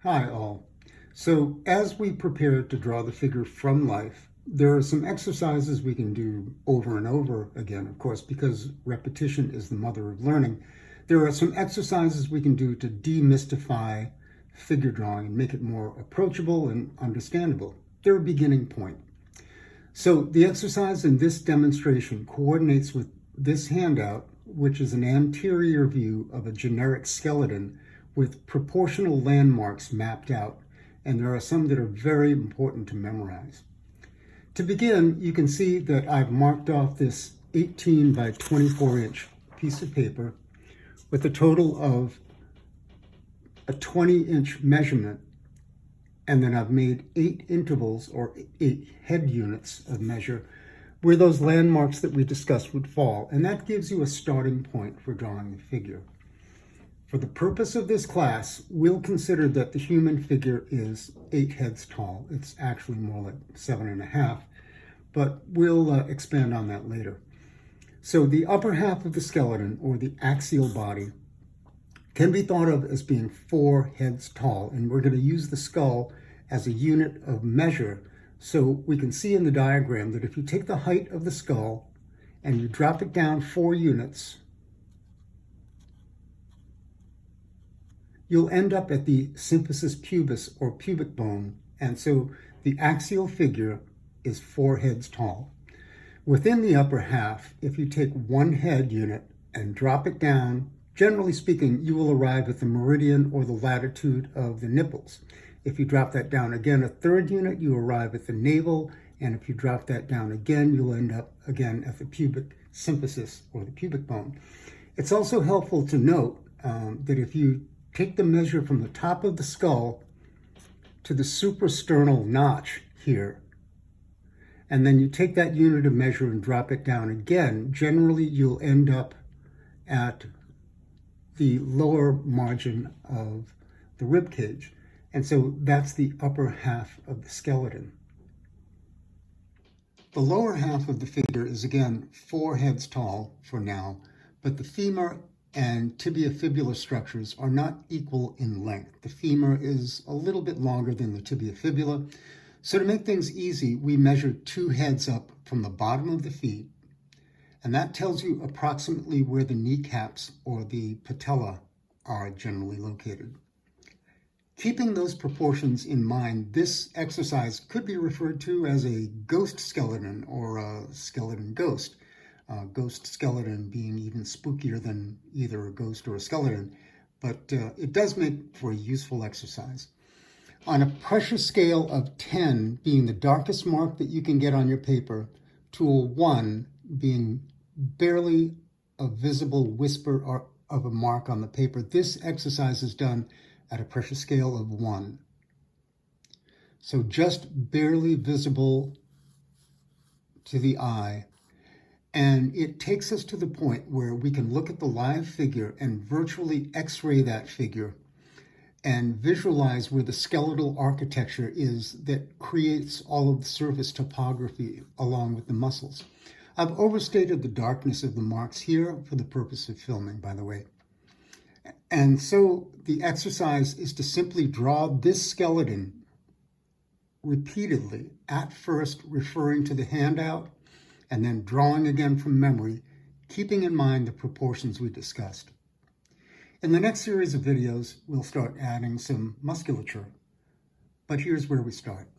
Hi all. So as we prepare to draw the figure from life, there are some exercises we can do over and over again, of course, because repetition is the mother of learning. There are some exercises we can do to demystify figure drawing and make it more approachable and understandable. They're a beginning point. So the exercise in this demonstration coordinates with this handout, which is an anterior view of a generic skeleton with proportional landmarks mapped out, and there are some that are very important to memorize. To begin, you can see that I've marked off this 18 by 24 inch piece of paper with a total of a 20-inch measurement, and then I've made 8 intervals or 8 head units of measure where those landmarks that we discussed would fall, and that gives you a starting point for drawing the figure. For the purpose of this class, we'll consider that the human figure is 8 heads tall. It's actually more like 7.5, but we'll expand on that later. So the upper half of the skeleton, or the axial body, can be thought of as being 4 heads tall, and we're going to use the skull as a unit of measure. So we can see in the diagram that if you take the height of the skull and you drop it down 4 units, you'll end up at the symphysis pubis, or pubic bone, and so the axial figure is 4 heads tall. Within the upper half, if you take 1 head unit and drop it down, generally speaking, you will arrive at the meridian or the latitude of the nipples. If you drop that down again a 3rd unit, you arrive at the navel, and if you drop that down again, you'll end up again at the pubic symphysis, or the pubic bone. It's also helpful to note that if you take the measure from the top of the skull to the suprasternal notch here, and then you take that unit of measure and drop it down again, generally you'll end up at the lower margin of the rib cage. And so that's the upper half of the skeleton. The lower half of the figure is again 4 heads tall for now, but the femur and tibia-fibula structures are not equal in length. The femur is a little bit longer than the tibia-fibula. So to make things easy, we measure 2 heads up from the bottom of the feet, and that tells you approximately where the kneecaps or the patella are generally located. Keeping those proportions in mind, this exercise could be referred to as a ghost skeleton or a skeleton ghost. Ghost skeleton being even spookier than either a ghost or a skeleton, but it does make for a useful exercise. On a pressure scale of 10 being the darkest mark that you can get on your paper, to a 1 being barely a visible whisper of a mark on the paper, this exercise is done at a pressure scale of 1. So just barely visible to the eye. And it takes us to the point where we can look at the live figure and virtually x-ray that figure and visualize where the skeletal architecture is that creates all of the surface topography along with the muscles. I've overstated the darkness of the marks here for the purpose of filming, by the way. And so the exercise is to simply draw this skeleton repeatedly, at first referring to the handout, and then drawing again from memory, keeping in mind the proportions we discussed. In the next series of videos, we'll start adding some musculature, but here's where we start.